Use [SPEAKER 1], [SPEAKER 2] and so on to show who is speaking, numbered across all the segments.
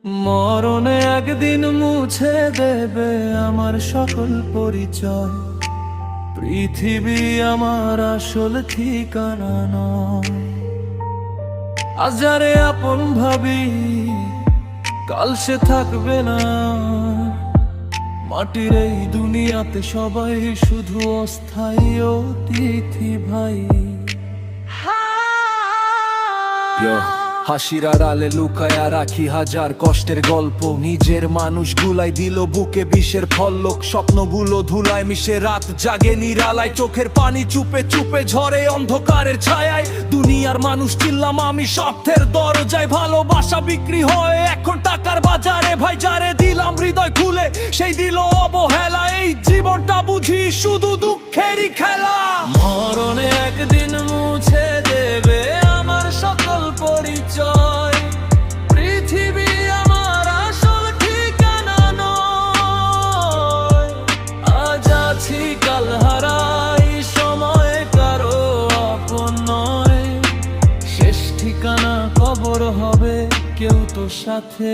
[SPEAKER 1] মরণে একদিন মুছে দেবে আমার সকল পরিচয়। পৃথিবী আমার আসল ঠিকানা নয়। আজ যারে আপন ভাবি কাল সে থাকবে না। মাটির এই দুনিয়াতে সবাই শুধু অস্থায়ী অতিথি ভাই। হাসির আড়ালে লুকায়া রাখি হাজার কষ্টের গল্প। নিজের মানুষগুলাই দিল বুকে বিষের ফল্লক। স্বপ্নগুলো ধুলায় মিশে রাত জাগে নিরালায়। চোখের পানি চুপে চুপে ঝরে অন্ধকারের ছায়ায়। দুনিয়ার মানুষ চিনলাম আমি স্বার্থের দরজায়। ভালোবাসা বিক্রি হয় এখন টাকার বাজারে। ভাই যারে দিলাম হৃদয় খুলে সেই দিল অবহেলা। এই জীবনটা বুঝি শুধু দুঃখেরই খেলা। মরণে একদিন মুছে দেবে আমার সকল পরিচয়। পৃথিবী আমার আসল ঠিকানা নয়। আজ আছি কাল হারাই, সময় কারো আপন নয়। শেষ ঠিকানা কবর হবে, কেউ তো সাথে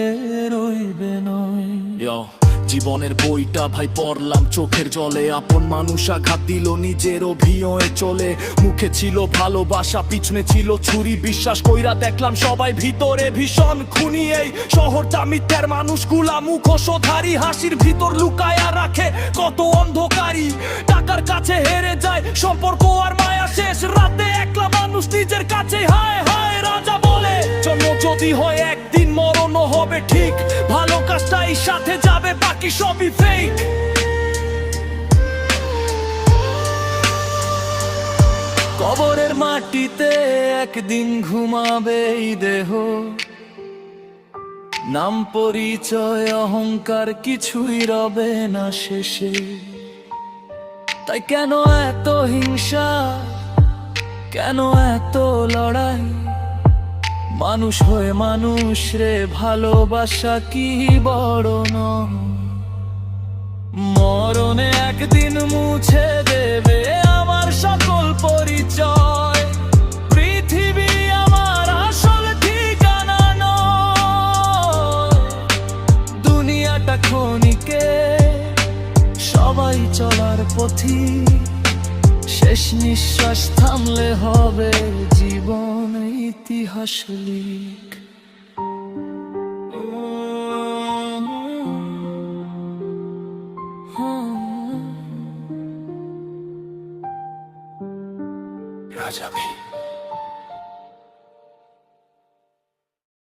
[SPEAKER 1] রইবে নয়। জীবনের বইটা ভাই পড়লাম চোখের জলে। আপন মানুষ আঘাত দিল নিজের অভিনয়ে চলে। মুখে ছিল ভালোবাসা, পিছনে ছিল ছুরি। বিশ্বাস কইরা দেখলাম সবাই ভিতরে ভীষণ খুনি। এই শহরটা মিথ্যার মানুষগুলা মুখোশধারী। হাসির ভিতর লুকায়া রাখে কত অন্ধকারী। টাকার কাছে হেরে যায় সম্পর্ক আর মায়া। শেষ রাতে একলা মানুষ নিজের কাছে হায় হায় রাজা বলে। জন্ম যদি হয় একদিন, মরণও হবে ঠিক। ভালো কাজটাই সাথে যাবে, বাকি সবই ফেক। কবরের মাটিতে একদিন ঘুমাবে এই দেহ। নাম পরিচয় অহংকার কিছুই রবে না শেষে। তাই কেন এত হিংসা, কেন এত লড়াই? মানুষ হয়ে মানুষ রে ভালোবাসা কি বড় নয়? মরণে একদিন মুছে দেবে আমার সকল পরিচয়। পৃথিবী আমার আসল ঠিকানা নয়। দুনিয়াটা ক্ষণিকে, সবাই চলার পথি। শেষ নিঃশ্বাস থামলে হবে জীবন ইতিহাস লিখ। রাজা ভাই।